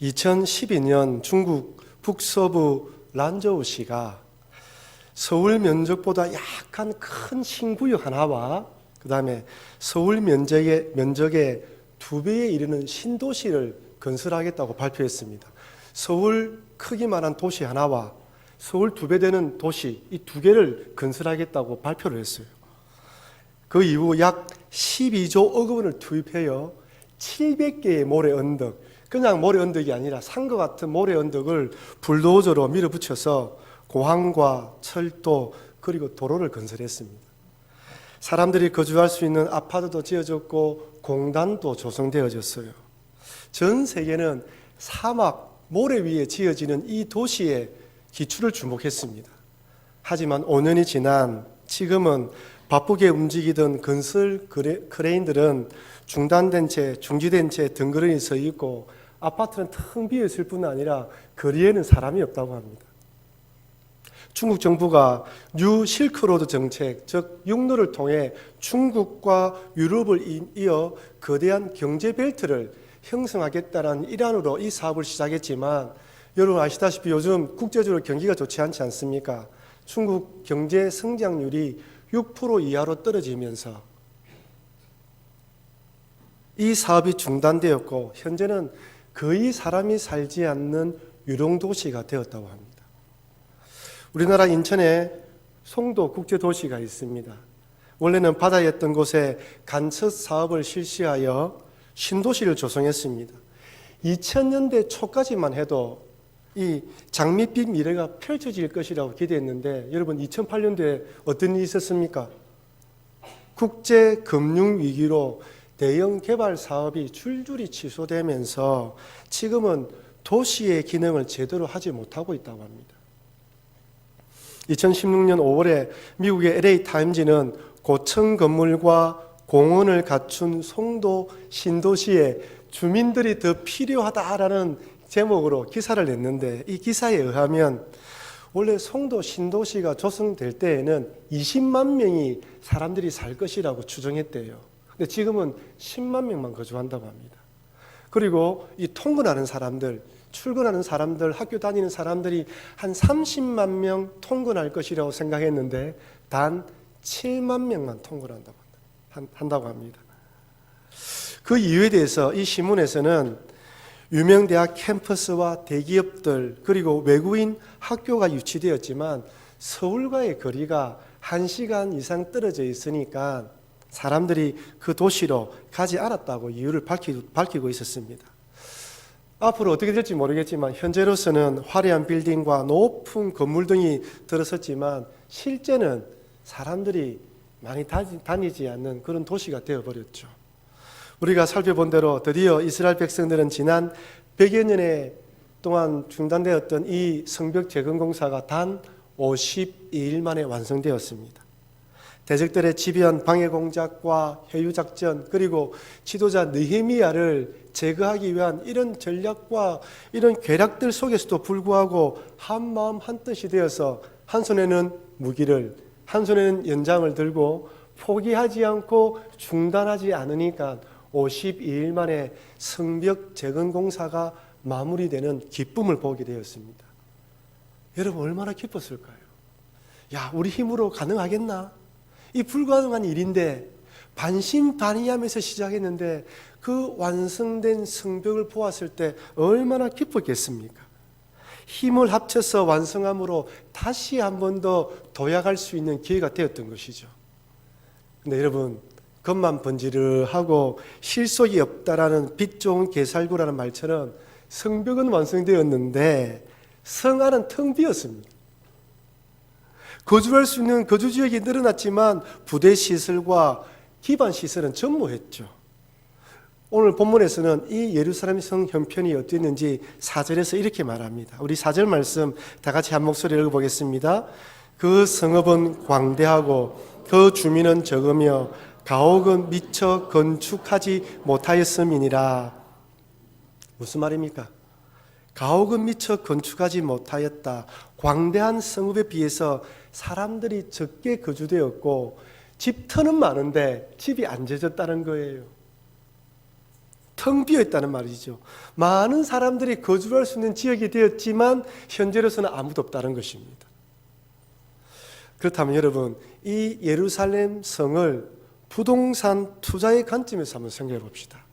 2012년 중국 북서부 란저우시가 서울 면적보다 약간 큰 신구역 하나와 그 다음에 서울 면적의 2배에 이르는 신도시를 건설하겠다고 발표했습니다. 서울 크기만한 도시 하나와 서울 2배 되는 도시, 이 2개를 건설하겠다고 발표를 했어요. 그 이후 약 12조 원을 투입하여 700개의 모래 언덕, 그냥 모래 언덕이 아니라 산과 같은 모래 언덕을 불도저로 밀어붙여서 공항과 철도 그리고 도로를 건설했습니다. 사람들이 거주할 수 있는 아파트도 지어졌고 공단도 조성되어졌어요. 전 세계는 사막, 모래 위에 지어지는 이 도시에 기초를 주목했습니다. 하지만 5년이 지난 지금은 바쁘게 움직이던 건설 크레인들은 중단된 채, 중지된 채 덩그러니 서 있고 아파트는 텅 비어 있을 뿐 아니라 거리에는 사람이 없다고 합니다. 중국 정부가 뉴 실크로드 정책, 즉 육로를 통해 중국과 유럽을 이어 거대한 경제 벨트를 형성하겠다는 일환으로 이 사업을 시작했지만 여러분 아시다시피 요즘 국제적으로 경기가 좋지 않지 않습니까? 중국 경제 성장률이 6% 이하로 떨어지면서 이 사업이 중단되었고 현재는 거의 사람이 살지 않는 유령도시가 되었다고 합니다. 우리나라 인천에 송도 국제도시가 있습니다. 원래는 바다였던 곳에 간척 사업을 실시하여 신도시를 조성했습니다. 2000년대 초까지만 해도 이 장밋빛 미래가 펼쳐질 것이라고 기대했는데 여러분 2008년도에 어떤 일이 있었습니까? 국제금융위기로 대형 개발 사업이 줄줄이 취소되면서 지금은 도시의 기능을 제대로 하지 못하고 있다고 합니다. 2016년 5월에 미국의 LA타임즈는 고층 건물과 공원을 갖춘 송도 신도시에 주민들이 더 필요하다라는 제목으로 기사를 냈는데 이 기사에 의하면 원래 송도 신도시가 조성될 때에는 20만 명이 사람들이 살 것이라고 추정했대요. 근데 지금은 10만 명만 거주한다고 합니다. 그리고 이 통근하는 사람들, 출근하는 사람들, 학교 다니는 사람들이 한 30만 명 통근할 것이라고 생각했는데 단 7만 명만 통근한다고 합니다. 그 이유에 대해서 이 신문에서는 유명 대학 캠퍼스와 대기업들 그리고 외국인 학교가 유치되었지만 서울과의 거리가 1시간 이상 떨어져 있으니까 사람들이 그 도시로 가지 않았다고 이유를 밝히고 있었습니다. 앞으로 어떻게 될지 모르겠지만 현재로서는 화려한 빌딩과 높은 건물 등이 들어섰지만 실제는 사람들이 많이 다니지 않는 그런 도시가 되어버렸죠. 우리가 살펴본 대로 드디어 이스라엘 백성들은 지난 100여 년에 동안 중단되었던 이 성벽 재건 공사가 단 52일 만에 완성되었습니다. 대적들의 집요한 방해 공작과 회유 작전 그리고 지도자 느헤미야를 제거하기 위한 이런 전략과 이런 계략들 속에서도 불구하고 한 마음 한 뜻이 되어서 한 손에는 무기를 한 손에는 연장을 들고 포기하지 않고 중단하지 않으니까 52일 만에 성벽 재건 공사가 마무리되는 기쁨을 보게 되었습니다. 여러분 얼마나 기뻤을까요? 야, 우리 힘으로 가능하겠나? 이 불가능한 일인데 반신반의하면서 시작했는데 그 완성된 성벽을 보았을 때 얼마나 기뻤겠습니까? 힘을 합쳐서 완성함으로 다시 한 번 더 도약할 수 있는 기회가 되었던 것이죠. 근데 여러분 겉만 번지르하고 실속이 없다라는 빛 좋은 개살구라는 말처럼 성벽은 완성되었는데 성 안은 텅 비었습니다. 거주할 수 있는 거주지역이 늘어났지만 부대 시설과 기반 시설은 전무했죠. 오늘 본문에서는 이 예루살렘 성 형편이 어땠는지 4절에서 이렇게 말합니다. 우리 4절 말씀 다 같이 한 목소리로 읽어보겠습니다. 그 성읍은 광대하고 그 주민은 적으며 가옥은 미처 건축하지 못하였음이니라. 무슨 말입니까? 가옥은 미처 건축하지 못하였다. 광대한 성읍에 비해서 사람들이 적게 거주되었고 집터는 많은데 집이 안 지어졌다는 거예요. 텅 비어 있다는 말이죠. 많은 사람들이 거주할 수 있는 지역이 되었지만 현재로서는 아무도 없다는 것입니다. 그렇다면 여러분, 이 예루살렘 성을 부동산 투자의 관점에서 한번 생각해 봅시다.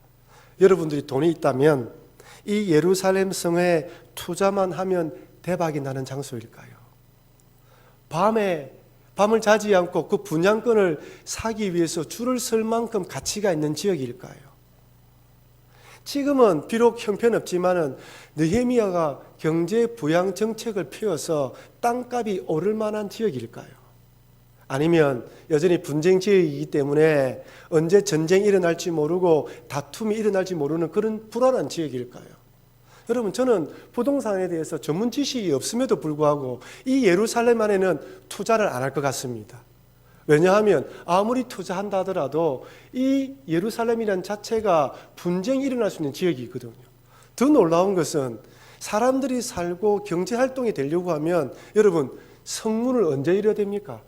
여러분들이 돈이 있다면 이 예루살렘 성에 투자만 하면 대박이 나는 장소일까요? 밤을 자지 않고 그 분양권을 사기 위해서 줄을 설 만큼 가치가 있는 지역일까요? 지금은 비록 형편없지만은 느헤미야가 경제 부양 정책을 펴서 땅값이 오를 만한 지역일까요? 아니면 여전히 분쟁 지역이기 때문에 언제 전쟁이 일어날지 모르고 다툼이 일어날지 모르는 그런 불안한 지역일까요? 여러분, 저는 부동산에 대해서 전문 지식이 없음에도 불구하고 이 예루살렘 안에는 투자를 안 할 것 같습니다. 왜냐하면 아무리 투자한다 하더라도 이 예루살렘이라는 자체가 분쟁이 일어날 수 있는 지역이거든요. 더 놀라운 것은 사람들이 살고 경제활동이 되려고 하면 여러분, 성문을 언제 열어야 됩니까?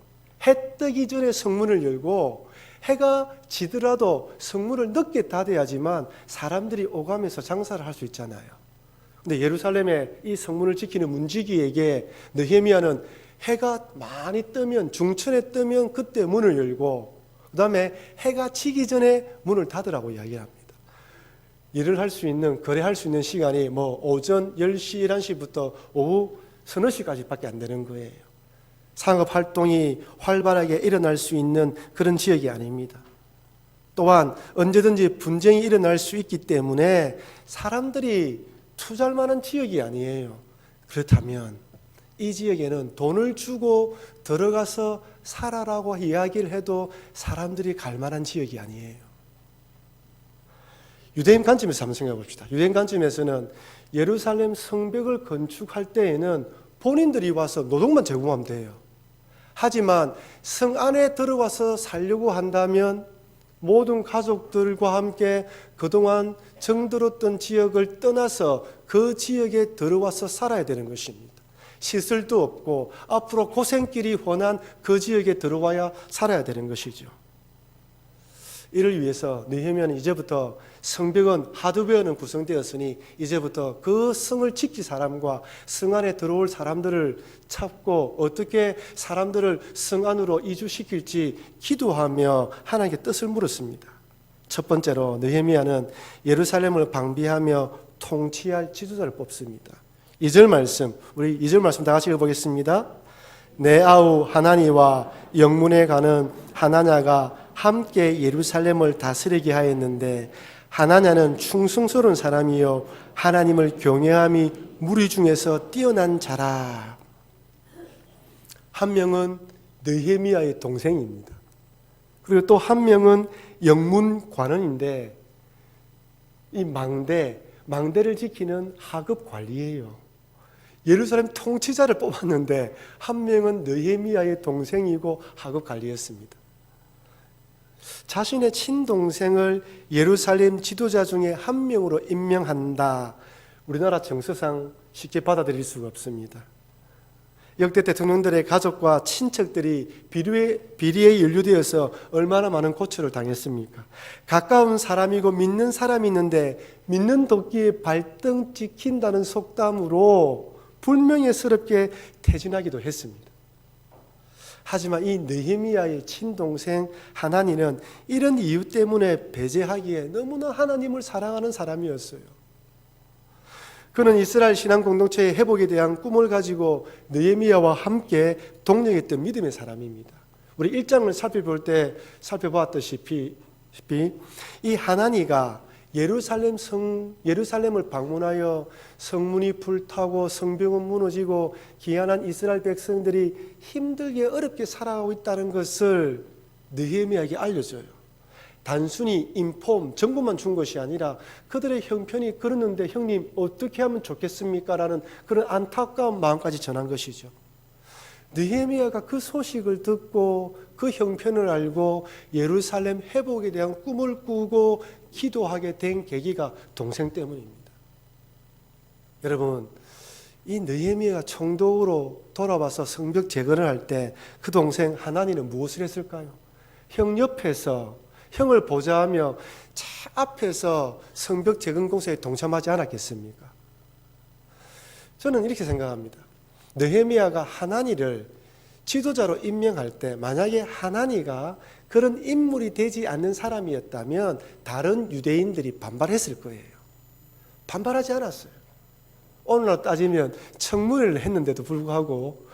해 뜨기 전에 성문을 열고 해가 지더라도 성문을 늦게 닫아야지만 사람들이 오가면서 장사를 할 수 있잖아요. 근데 예루살렘의 이 성문을 지키는 문지기에게 느헤미야는 해가 많이 뜨면, 중천에 뜨면 그때 문을 열고 그 다음에 해가 지기 전에 문을 닫으라고 이야기합니다. 일을 할 수 있는, 거래할 수 있는 시간이 오전 10시, 11시부터 오후 서너 시까지밖에 안 되는 거예요. 상업활동이 활발하게 일어날 수 있는 그런 지역이 아닙니다. 또한 언제든지 분쟁이 일어날 수 있기 때문에 사람들이 투자할 만한 지역이 아니에요. 그렇다면 이 지역에는 돈을 주고 들어가서 살아라고 이야기를 해도 사람들이 갈 만한 지역이 아니에요. 유대인 관점에서 한번 생각해 봅시다. 유대인 관점에서는 예루살렘 성벽을 건축할 때에는 본인들이 와서 노동만 제공하면 돼요. 하지만 성 안에 들어와서 살려고 한다면 모든 가족들과 함께 그동안 정들었던 지역을 떠나서 그 지역에 들어와서 살아야 되는 것입니다. 시설도 없고 앞으로 고생길이 훤한 그 지역에 들어와야 살아야 되는 것이죠. 이를 위해서 느헤미야는 이제부터 성벽은 하드웨어는 구성되었으니 이제부터 그 성을 지킬 사람과 성 안에 들어올 사람들을 찾고 어떻게 사람들을 성 안으로 이주시킬지 기도하며 하나님께 뜻을 물었습니다. 첫 번째로 느헤미야는 예루살렘을 방비하며 통치할 지도자를 뽑습니다. 2절 말씀, 우리 2절 말씀 다 같이 읽어보겠습니다. 내 아우 하나니와 영문에 가는 하나냐가 함께 예루살렘을 다스리게 하였는데 하나냐는 충성스러운 사람이요 하나님을 경외함이 무리 중에서 뛰어난 자라. 한 명은 느헤미야의 동생입니다. 그리고 또 한 명은 영문 관원인데 이 망대를 지키는 하급 관리예요. 예루살렘 통치자를 뽑았는데 한 명은 느헤미야의 동생이고 하급 관리였습니다. 자신의 친동생을 예루살렘 지도자 중에 한 명으로 임명한다. 우리나라 정서상 쉽게 받아들일 수가 없습니다. 역대 대통령들의 가족과 친척들이 비리에 연루되어서 얼마나 많은 고초를 당했습니까? 가까운 사람이고 믿는 사람이 있는데 믿는 도끼에 발등 찍힌다는 속담으로 불명예스럽게 퇴진하기도 했습니다. 하지만 이 느헤미야의 친동생 하나니는 이런 이유 때문에 배제하기에 너무나 하나님을 사랑하는 사람이었어요. 그는 이스라엘 신앙 공동체의 회복에 대한 꿈을 가지고 느헤미야와 함께 동력했던 믿음의 사람입니다. 우리 1장을 살펴보았다시피 이 하나니가 예루살렘을 방문하여 성문이 불타고 성벽은 무너지고 기한한 이스라엘 백성들이 힘들게 어렵게 살아가고 있다는 것을 느헤미야에게 알려줘요. 단순히 정보만 준 것이 아니라 그들의 형편이 그러는데 형님 어떻게 하면 좋겠습니까? 라는 그런 안타까운 마음까지 전한 것이죠. 느헤미야가 그 소식을 듣고 그 형편을 알고 예루살렘 회복에 대한 꿈을 꾸고 기도하게 된 계기가 동생 때문입니다. 여러분, 이 느헤미야가 총독으로 돌아와서 성벽 재건을 할 때 그 동생 하나니는 무엇을 했을까요? 형 옆에서 형을 보좌하며 앞에서 성벽 재건 공사에 동참하지 않았겠습니까? 저는 이렇게 생각합니다. 느헤미야가 하나니를 지도자로 임명할 때 만약에 하나니가 그런 인물이 되지 않는 사람이었다면 다른 유대인들이 반발했을 거예요. 반발하지 않았어요. 오늘날 따지면 청문회를 했는데도 불구하고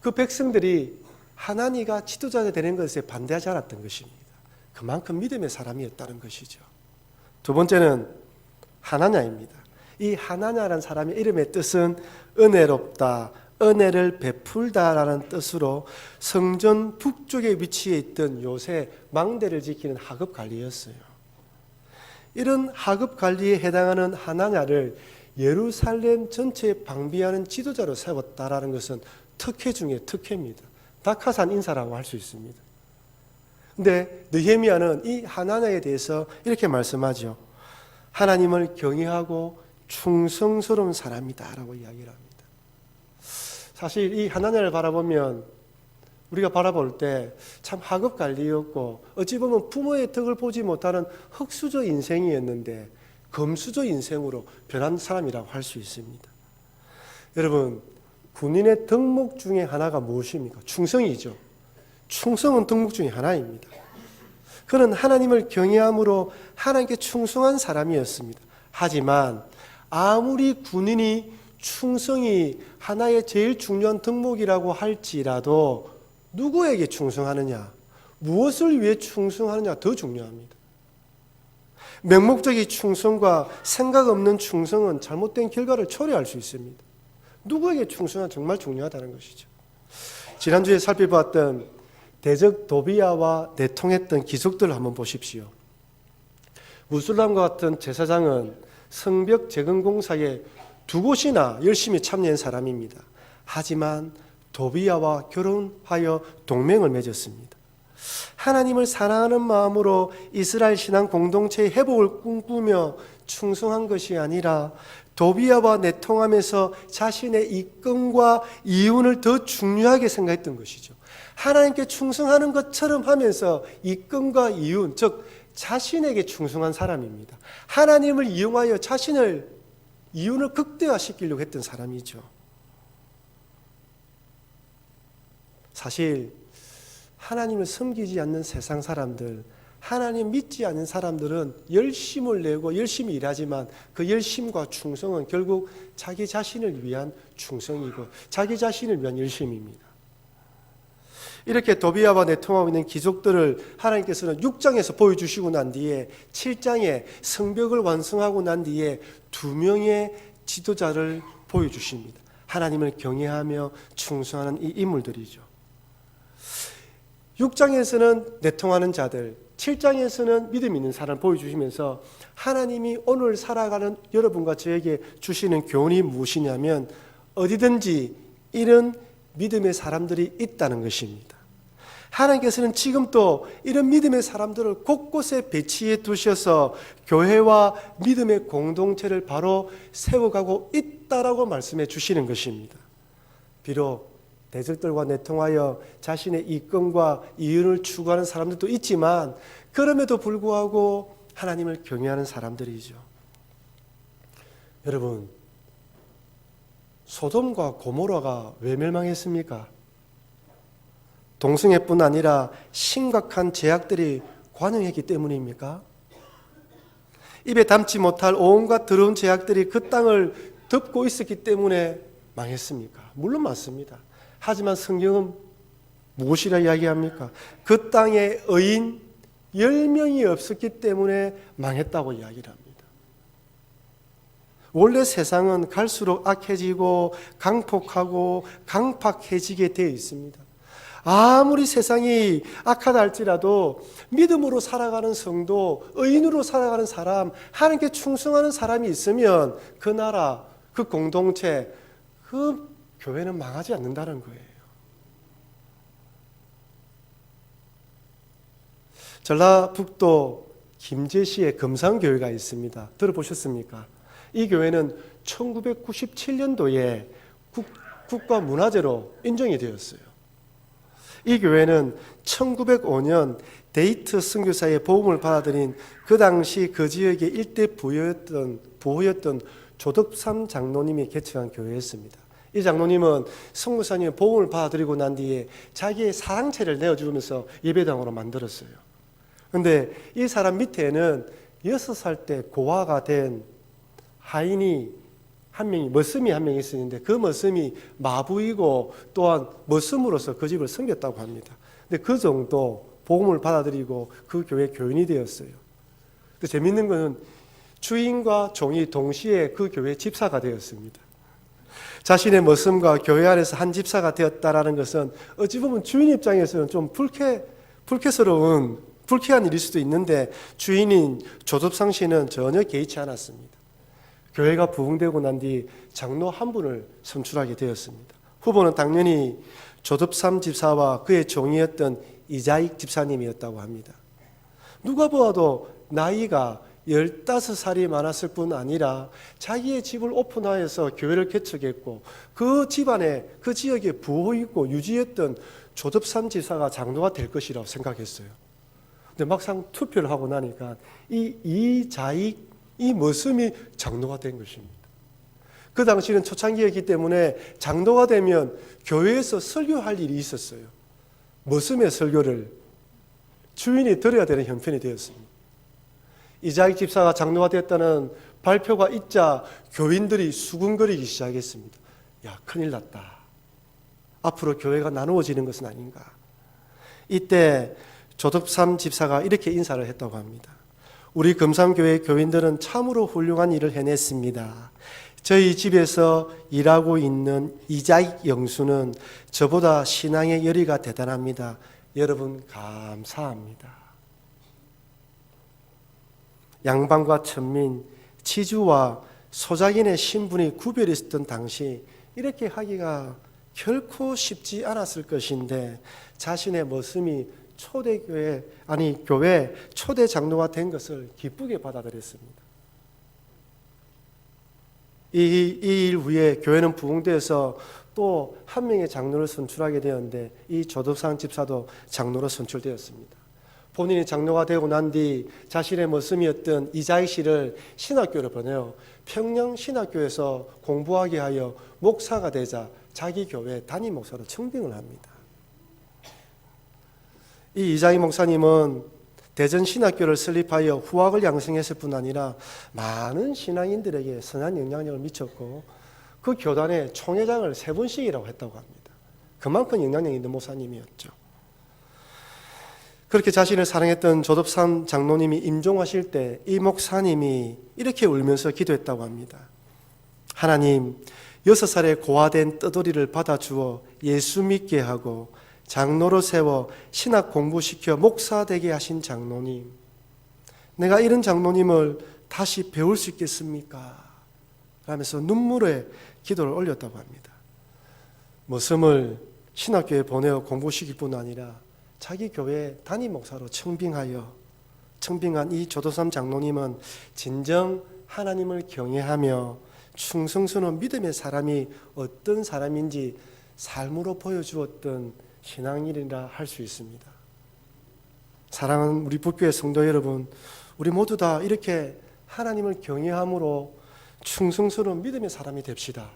그 백성들이 하나니가 지도자가 되는 것에 반대하지 않았던 것입니다. 그만큼 믿음의 사람이었다는 것이죠. 두 번째는 하나냐입니다. 이 하나냐라는 사람의 이름의 뜻은 은혜롭다, 은혜를 베풀다라는 뜻으로 성전 북쪽에 위치해 있던 요새 망대를 지키는 하급 관리였어요. 이런 하급 관리에 해당하는 하나냐를 예루살렘 전체에 방비하는 지도자로 세웠다라는 것은 특혜 중에 특혜입니다. 낙하산 인사라고 할 수 있습니다. 근데 느헤미야는 이 하나냐에 대해서 이렇게 말씀하죠. 하나님을 경외하고 충성스러운 사람이다라고 이야기를 합니다. 사실 이 하나냐를 바라보면 우리가 바라볼 때 참 하급 관리였고 어찌 보면 부모의 덕을 보지 못하는 흙수저 인생이었는데 금수저 인생으로 변한 사람이라고 할 수 있습니다. 여러분, 군인의 덕목 중에 하나가 무엇입니까? 충성이죠. 충성은 덕목 중에 하나입니다. 그는 하나님을 경외함으로 하나님께 충성한 사람이었습니다. 하지만 아무리 군인이 충성이 하나의 제일 중요한 덕목이라고 할지라도 누구에게 충성하느냐, 무엇을 위해 충성하느냐 더 중요합니다. 맹목적인 충성과 생각 없는 충성은 잘못된 결과를 초래할 수 있습니다. 누구에게 충성은 정말 중요하다는 것이죠. 지난주에 살펴봤던 대적 도비야와 내통했던 기적들을 한번 보십시오. 무술람과 같은 제사장은 성벽 재건 공사에 두 곳이나 열심히 참여한 사람입니다. 하지만 도비야와 결혼하여 동맹을 맺었습니다. 하나님을 사랑하는 마음으로 이스라엘 신앙 공동체의 회복을 꿈꾸며 충성한 것이 아니라 도비야와 내통하면서 자신의 이권과 이윤을 더 중요하게 생각했던 것이죠. 하나님께 충성하는 것처럼 하면서 이권과 이윤, 즉 자신에게 충성한 사람입니다. 하나님을 이용하여 자신을 이윤을 극대화시키려고 했던 사람이죠. 사실 하나님을 섬기지 않는 세상 사람들, 하나님 믿지 않는 사람들은 열심을 내고 열심히 일하지만 그 열심과 충성은 결국 자기 자신을 위한 충성이고 자기 자신을 위한 열심입니다. 이렇게 도비야와 내통하고 있는 기적들을 하나님께서는 6장에서 보여주시고 난 뒤에 7장에 성벽을 완성하고 난 뒤에 2명의 지도자를 보여주십니다. 하나님을 경외하며 충성하는 이 인물들이죠. 6장에서는 내통하는 자들, 7장에서는 믿음 있는 사람을 보여주시면서 하나님이 오늘 살아가는 여러분과 저에게 주시는 교훈이 무엇이냐면 어디든지 이런 믿음의 사람들이 있다는 것입니다. 하나님께서는 지금도 이런 믿음의 사람들을 곳곳에 배치해 두셔서 교회와 믿음의 공동체를 바로 세워가고 있다라고 말씀해 주시는 것입니다. 비록 대적들과 내통하여 자신의 이권과 이윤을 추구하는 사람들도 있지만 그럼에도 불구하고 하나님을 경외하는 사람들이죠. 여러분, 소돔과 고모라가 왜 멸망했습니까? 동성애뿐 아니라 심각한 죄악들이 관영했기 때문입니까? 입에 담지 못할 온갖 더러운 죄악들이 그 땅을 덮고 있었기 때문에 망했습니까? 물론 맞습니다. 하지만 성경은 무엇이라 이야기합니까? 그 땅에 의인 10명이 없었기 때문에 망했다고 이야기를 합니다. 원래 세상은 갈수록 악해지고 강폭하고 강팍해지게 되어 있습니다. 아무리 세상이 악하다 할지라도 믿음으로 살아가는 성도, 의인으로 살아가는 사람, 하나님께 충성하는 사람이 있으면 그 나라, 그 공동체, 그 교회는 망하지 않는다는 거예요. 전라북도 김제시에 금산교회가 있습니다. 들어보셨습니까? 이 교회는 1997년도에 국가문화재로 인정이 되었어요. 이 교회는 1905년 데이트 선교사의 보험을 받아들인 그 당시 그 지역의 일대 부호였던 조덕삼 장로님이 개척한 교회였습니다. 이 장로님은 선교사님의 보험을 받아들이고 난 뒤에 자기의 사랑채를 내어주면서 예배당으로 만들었어요. 그런데 이 사람 밑에는 6살 때 고아가 된 하인이 머슴이 한 명이 있었는데 그 머슴이 마부이고 또한 머슴으로서 그 집을 섬겼다고 합니다. 근데 그 정도 복음을 받아들이고 그 교회 교인이 되었어요. 근데 재밌는 것은 주인과 종이 동시에 그 교회 집사가 되었습니다. 자신의 머슴과 교회 안에서 한 집사가 되었다라는 것은 어찌 보면 주인 입장에서는 좀 불쾌한 일일 수도 있는데 주인인 조섭상 씨는 전혀 개의치 않았습니다. 교회가 부흥되고 난 뒤 장로 한 분을 선출하게 되었습니다. 후보는 당연히 조섭삼 집사와 그의 종이었던 이자익 집사님이었다고 합니다. 누가 보아도 나이가 15살이 많았을 뿐 아니라 자기의 집을 오픈하여서 교회를 개척했고 그 집안에 그 지역에 부호있고 유지했던 조섭삼 집사가 장로가 될 것이라고 생각했어요. 근데 막상 투표를 하고 나니까 이자익 이 머슴이 장로가 된 것입니다. 그 당시는 초창기였기 때문에 장로가 되면 교회에서 설교할 일이 있었어요. 머슴의 설교를 주인이 들어야 되는 형편이 되었습니다. 이자익 집사가 장로가 되었다는 발표가 있자 교인들이 수군거리기 시작했습니다. 야, 큰일 났다. 앞으로 교회가 나누어지는 것은 아닌가. 이때 조덕삼 집사가 이렇게 인사를 했다고 합니다. 우리 금삼교회 교인들은 참으로 훌륭한 일을 해냈습니다. 저희 집에서 일하고 있는 이자익 영수는 저보다 신앙의 열의가 대단합니다. 여러분 감사합니다. 양반과 천민, 지주와 소작인의 신분이 구별이 있었던 당시 이렇게 하기가 결코 쉽지 않았을 것인데 자신의 모습이 교회 초대 장로가 된 것을 기쁘게 받아들였습니다. 이 일 후에 교회는 부흥되어서 또 한 명의 장로를 선출하게 되었는데 이 조덕상 집사도 장로로 선출되었습니다. 본인이 장로가 되고 난 뒤 자신의 모습이었던 이자익 씨를 신학교로 보내요. 평양 신학교에서 공부하게 하여 목사가 되자 자기 교회 담임 목사로 청빙을 합니다. 이 이자익 목사님은 대전 신학교를 설립하여 후학을 양성했을 뿐 아니라 많은 신앙인들에게 선한 영향력을 미쳤고 그 교단의 총회장을 3번씩이라고 했다고 합니다. 그만큼 영향력 있는 목사님이었죠. 그렇게 자신을 사랑했던 조덕삼 장로님이 임종하실 때 이 목사님이 이렇게 울면서 기도했다고 합니다. 하나님, 6살에 고아된 떠돌이를 받아주어 예수 믿게 하고 장로로 세워 신학 공부시켜 목사 되게 하신 장로님, 내가 이런 장로님을 다시 배울 수 있겠습니까? 라면서 눈물의 기도를 올렸다고 합니다. 머슴을 신학교에 보내어 공부시킬 뿐 아니라 자기 교회 담임 목사로 청빙한 이 조덕삼 장로님은 진정 하나님을 경외하며 충성스러운 믿음의 사람이 어떤 사람인지 삶으로 보여주었던 신앙인이라 할 수 있습니다. 사랑하는 우리 북교회 성도 여러분, 우리 모두 다 이렇게 하나님을 경외함으로 충성스러운 믿음의 사람이 됩시다.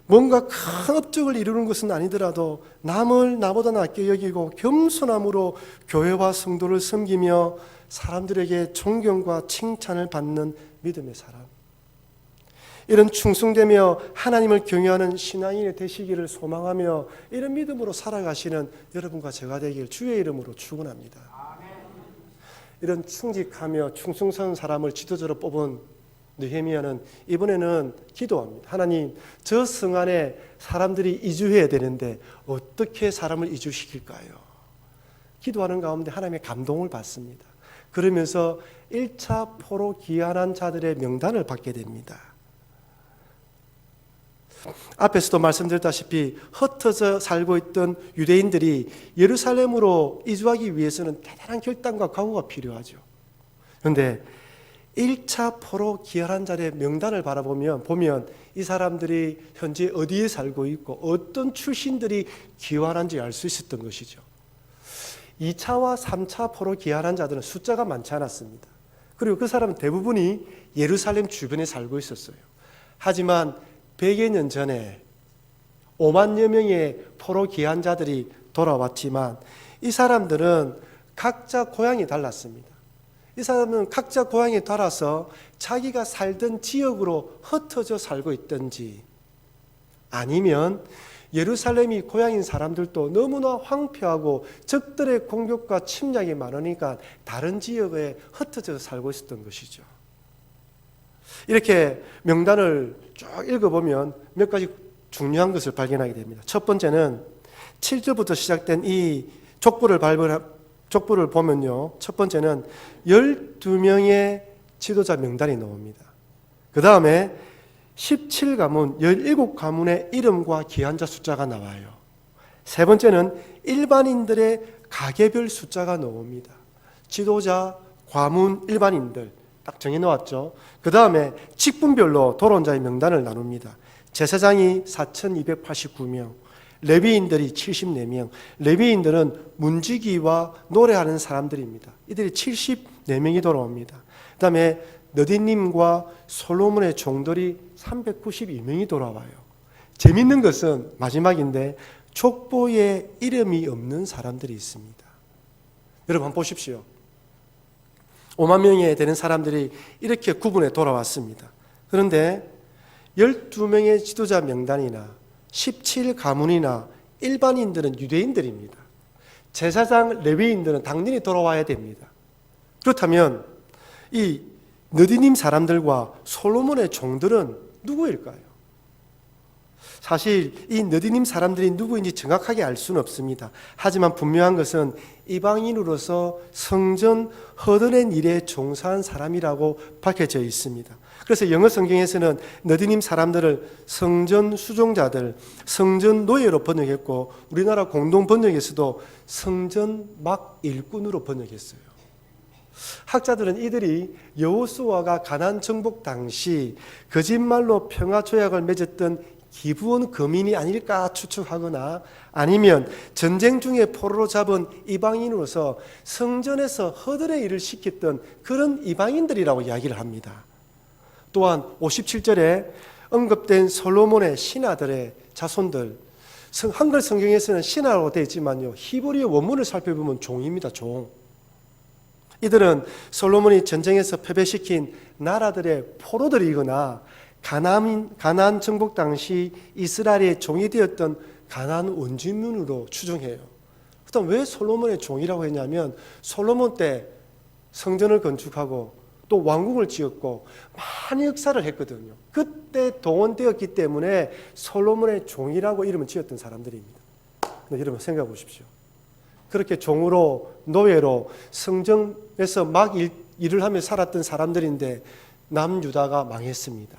뭔가 큰 업적을 이루는 것은 아니더라도 남을 나보다 낮게 여기고 겸손함으로 교회와 성도를 섬기며 사람들에게 존경과 칭찬을 받는 믿음의 사람, 이런 충성되며 하나님을 경외하는 신앙인이 되시기를 소망하며 이런 믿음으로 살아가시는 여러분과 제가 되길 주의 이름으로 축원합니다. 이런 충직하며 충성스러운 사람을 지도자로 뽑은 느헤미야는 이번에는 기도합니다. 하나님, 저 성 안에 사람들이 이주해야 되는데 어떻게 사람을 이주시킬까요? 기도하는 가운데 하나님의 감동을 받습니다. 그러면서 1차 포로 귀환한 자들의 명단을 받게 됩니다. 앞에서도 말씀드렸다시피 흩어져 살고 있던 유대인들이 예루살렘으로 이주하기 위해서는 대단한 결단과 각오가 필요하죠. 그런데 1차 포로 귀환한 자의 명단을 보면 이 사람들이 현재 어디에 살고 있고 어떤 출신들이 귀환한지 알 수 있었던 것이죠. 2차와 3차 포로 귀환한 자들은 숫자가 많지 않았습니다. 그리고 그 사람은 대부분이 예루살렘 주변에 살고 있었어요. 하지만 100여 년 전에 5만여 명의 포로 귀환 자들이 돌아왔지만 이 사람들은 각자 고향이 달랐습니다. 이 사람은 각자 고향에 따라서 자기가 살던 지역으로 흩어져 살고 있든지 아니면 예루살렘이 고향인 사람들도 너무나 황폐하고 적들의 공격과 침략이 많으니까 다른 지역에 흩어져 살고 있었던 것이죠. 이렇게 명단을 쭉 읽어보면 몇 가지 중요한 것을 발견하게 됩니다. 첫 번째는 7절부터 시작된 이 족보를 보면요. 첫 번째는 12명의 지도자 명단이 나옵니다. 그 다음에 17가문, 17가문의 이름과 귀환자 숫자가 나와요. 세 번째는 일반인들의 가계별 숫자가 나옵니다. 지도자, 과문, 일반인들 딱 정해놓았죠. 그 다음에 직분별로 돌아온 자의 명단을 나눕니다. 제사장이 4,289명, 레위인들이 74명, 레위인들은 문지기와 노래하는 사람들입니다. 이들이 74명이 돌아옵니다. 그 다음에 느디님과 솔로몬의 종들이 392명이 돌아와요. 재밌는 것은 마지막인데 족보에 이름이 없는 사람들이 있습니다. 여러분 한번 보십시오. 5만 명에 되는 사람들이 이렇게 구분해 돌아왔습니다. 그런데 12명의 지도자 명단이나 17가문이나 일반인들은 유대인들입니다. 제사장, 레위인들은 당연히 돌아와야 됩니다. 그렇다면 이 느디님 사람들과 솔로몬의 종들은 누구일까요? 사실 이 느디님 사람들이 누구인지 정확하게 알 수는 없습니다. 하지만 분명한 것은 이방인으로서 성전 허드렛 일에 종사한 사람이라고 밝혀져 있습니다. 그래서 영어 성경에서는 느디님 사람들을 성전 수종자들, 성전 노예로 번역했고 우리나라 공동 번역에서도 성전 막 일꾼으로 번역했어요. 학자들은 이들이 여호수아가 가나안 정복 당시 거짓말로 평화 조약을 맺었던 기브온 거민이 아닐까 추측하거나 아니면 전쟁 중에 포로로 잡은 이방인으로서 성전에서 허들의 일을 시켰던 그런 이방인들이라고 이야기를 합니다. 또한 57절에 언급된 솔로몬의 신하들의 자손들, 한글 성경에서는 신하라고 되어 있지만요, 히브리어 원문을 살펴보면 종입니다. 종. 이들은 솔로몬이 전쟁에서 패배시킨 나라들의 포로들이거나 가나안 정복 당시 이스라엘의 종이 되었던 가나안 원주민으로 추정해요. 그다음 왜 솔로몬의 종이라고 했냐면 솔로몬 때 성전을 건축하고 또 왕궁을 지었고 많은 역사를 했거든요. 그때 동원되었기 때문에 솔로몬의 종이라고 이름을 지었던 사람들입니다. 근데 여러분 생각해 보십시오. 그렇게 종으로 노예로 성전에서 막 일을 하며 살았던 사람들인데 남유다가 망했습니다.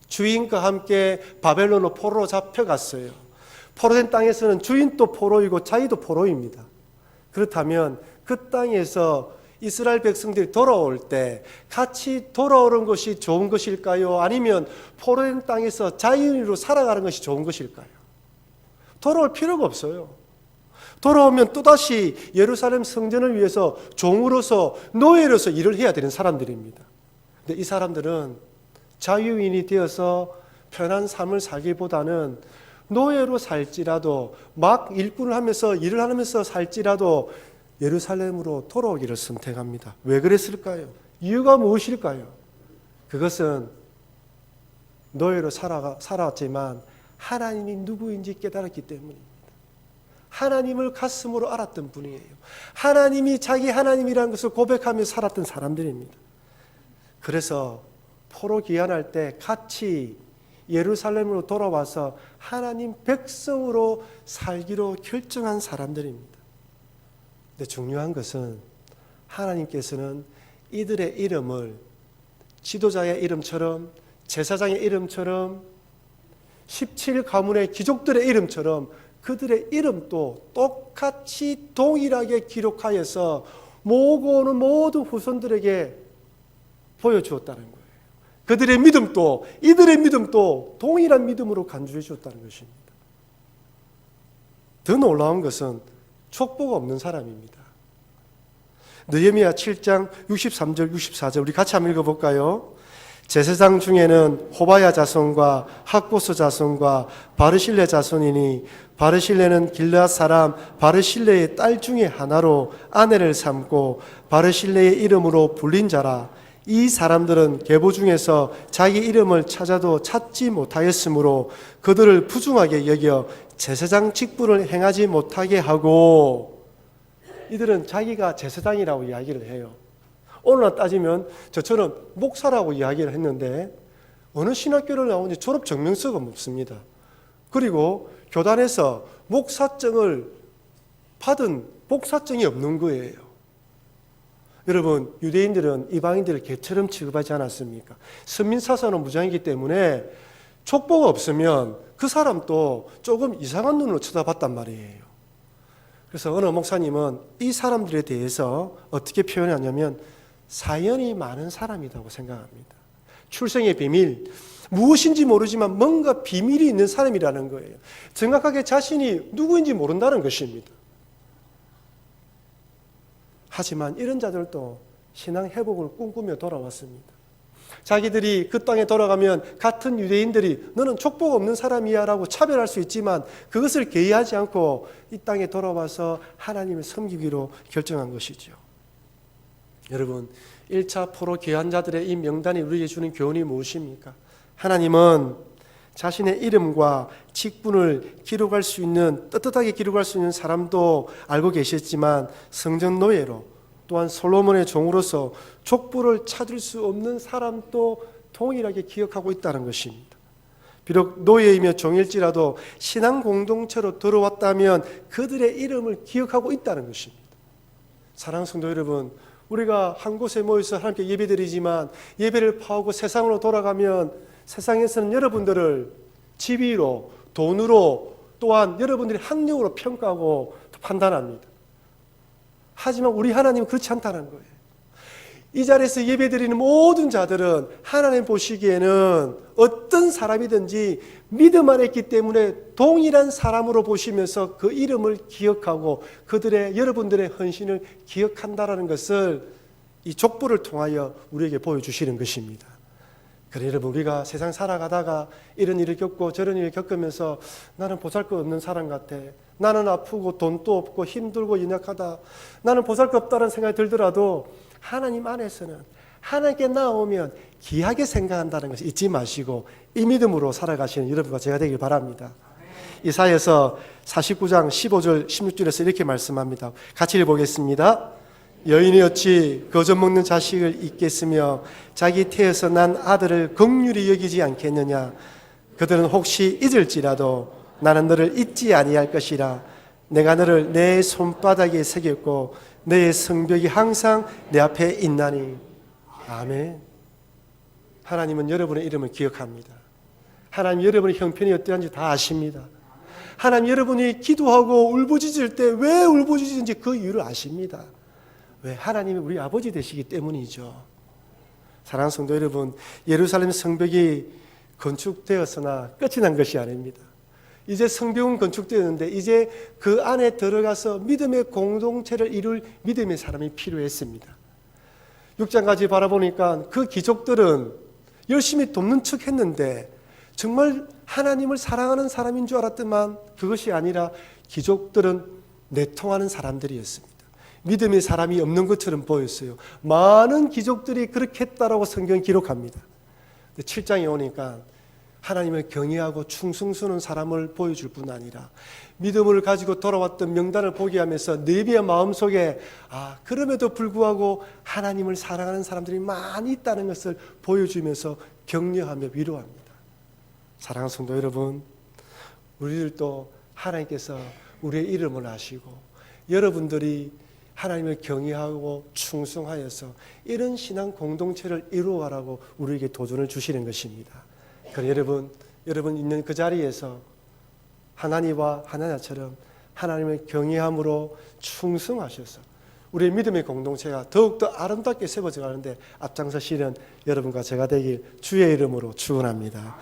주인과 함께 바벨론으로 포로로 잡혀갔어요. 포로된 땅에서는 주인도 포로이고 자기도 포로입니다. 그렇다면 그 땅에서 이스라엘 백성들이 돌아올 때 같이 돌아오는 것이 좋은 것일까요? 아니면 포로된 땅에서 자유인으로 살아가는 것이 좋은 것일까요? 돌아올 필요가 없어요. 돌아오면 또다시 예루살렘 성전을 위해서 종으로서 노예로서 일을 해야 되는 사람들입니다. 근데 이 사람들은 자유인이 되어서 편한 삶을 살기보다는 노예로 살지라도 막 일꾼을 하면서 일을 하면서 살지라도 예루살렘으로 돌아오기를 선택합니다. 왜 그랬을까요? 이유가 무엇일까요? 그것은 노예로 살아왔지만 하나님이 누구인지 깨달았기 때문입니다. 하나님을 가슴으로 알았던 분이에요. 하나님이 자기 하나님이라는 것을 고백하며 살았던 사람들입니다. 그래서 포로 귀환할 때 같이 예루살렘으로 돌아와서 하나님 백성으로 살기로 결정한 사람들입니다. 근데 중요한 것은 하나님께서는 이들의 이름을 지도자의 이름처럼 제사장의 이름처럼 17가문의 귀족들의 이름처럼 그들의 이름도 똑같이 동일하게 기록하여서 모으고 오는 모든 후손들에게 보여주었다는 거예요. 그들의 믿음도 이들의 믿음도 동일한 믿음으로 간주해 주었다는 것입니다. 더 놀라운 것은 족보가 없는 사람입니다. 느헤미야 7장 63절 64절 우리 같이 한번 읽어볼까요? 제사장 중에는 호바야 자손과 학보스 자손과 바르실레 자손이니 바르실레는 길르앗 사람 바르실레의 딸 중에 하나로 아내를 삼고 바르실레의 이름으로 불린 자라. 이 사람들은 계보 중에서 자기 이름을 찾아도 찾지 못하였으므로 그들을 부중하게 여겨 제사장 직분을 행하지 못하게 하고, 이들은 자기가 제사장이라고 이야기를 해요. 오늘날 따지면 저처럼 목사라고 이야기를 했는데 어느 신학교를 나오는지 졸업 증명서가 없습니다. 그리고 교단에서 목사증을 받은 목사증이 없는 거예요. 여러분, 유대인들은 이방인들을 개처럼 취급하지 않았습니까? 선민사서는 무장이기 때문에 족보가 없으면 그 사람도 조금 이상한 눈으로 쳐다봤단 말이에요. 그래서 어느 목사님은 이 사람들에 대해서 어떻게 표현하냐면 사연이 많은 사람이라고 생각합니다. 출생의 비밀, 무엇인지 모르지만 뭔가 비밀이 있는 사람이라는 거예요. 정확하게 자신이 누구인지 모른다는 것입니다. 하지만 이런 자들도 신앙 회복을 꿈꾸며 돌아왔습니다. 자기들이 그 땅에 돌아가면 같은 유대인들이 너는 족보가 없는 사람이야 라고 차별할 수 있지만 그것을 개의하지 않고 이 땅에 돌아와서 하나님을 섬기기로 결정한 것이죠. 여러분, 1차 포로 귀한 자들의 이 명단이 우리에게 주는 교훈이 무엇입니까? 하나님은 자신의 이름과 직분을 기록할 수 있는, 떳떳하게 기록할 수 있는 사람도 알고 계셨지만 성전 노예로 또한 솔로몬의 종으로서 족보를 찾을 수 없는 사람도 동일하게 기억하고 있다는 것입니다. 비록 노예이며 종일지라도 신앙 공동체로 들어왔다면 그들의 이름을 기억하고 있다는 것입니다. 사랑하는 성도 여러분, 우리가 한 곳에 모여서 하나님께 예배드리지만 예배를 파하고 세상으로 돌아가면 세상에서는 여러분들을 지위로, 돈으로, 또한 여러분들의 학력으로 평가하고 판단합니다. 하지만 우리 하나님은 그렇지 않다는 거예요. 이 자리에서 예배드리는 모든 자들은 하나님 보시기에는 어떤 사람이든지 믿음 안에 있기 때문에 동일한 사람으로 보시면서 그 이름을 기억하고 그들의, 여러분들의 헌신을 기억한다는 것을 이 족보를 통하여 우리에게 보여주시는 것입니다. 그래 여러분, 우리가 세상 살아가다가 이런 일을 겪고 저런 일을 겪으면서 나는 보잘것없는 사람 같아, 나는 아프고 돈도 없고 힘들고 연약하다, 나는 보잘것없다는 생각이 들더라도 하나님 안에서는 하나님께 나오면 귀하게 생각한다는 것을 잊지 마시고 이 믿음으로 살아가시는 여러분과 제가 되길 바랍니다. 이사야서 49장 15절 16절에서 이렇게 말씀합니다. 같이 읽어보겠습니다. 여인이 어찌 거저 먹는 자식을 잊겠으며 자기 태에서 난 아들을 긍휼히 여기지 않겠느냐. 그들은 혹시 잊을지라도 나는 너를 잊지 아니할 것이라. 내가 너를 내 손바닥에 새겼고 너의 성벽이 항상 내 앞에 있나니. 아멘. 하나님은 여러분의 이름을 기억합니다. 하나님 여러분의 형편이 어떠한지 다 아십니다. 하나님 여러분이 기도하고 울부짖을 때 왜 울부짖는지 그 이유를 아십니다. 왜? 하나님이 우리 아버지 되시기 때문이죠. 사랑하는 성도 여러분, 예루살렘 성벽이 건축되었으나 끝이 난 것이 아닙니다. 이제 성벽은 건축되었는데 이제 그 안에 들어가서 믿음의 공동체를 이룰 믿음의 사람이 필요했습니다. 6장까지 바라보니까 그 귀족들은 열심히 돕는 척 했는데 정말 하나님을 사랑하는 사람인 줄 알았더만 그것이 아니라 귀족들은 내통하는 사람들이었습니다. 믿음의 사람이 없는 것처럼 보였어요. 많은 귀족들이 그렇게 했다라고 성경이 기록합니다. 7장에 오니까 하나님을 경외하고 충성스러운 사람을 보여줄 뿐 아니라 믿음을 가지고 돌아왔던 명단을 보게 하면서 느헤미야 마음속에 그럼에도 불구하고 하나님을 사랑하는 사람들이 많이 있다는 것을 보여주면서 격려하며 위로합니다. 사랑하는 성도 여러분, 우리들도 하나님께서 우리의 이름을 아시고 여러분들이 하나님을 경외하고 충성하여서 이런 신앙 공동체를 이루어가라고 우리에게 도전을 주시는 것입니다. 그래 여러분 있는 그 자리에서 하나님과 하나님처럼 하나님을 경외함으로 충성하셔서 우리의 믿음의 공동체가 더욱더 아름답게 세워져 가는데 앞장서시는 여러분과 제가 되길 주의 이름으로 축원합니다.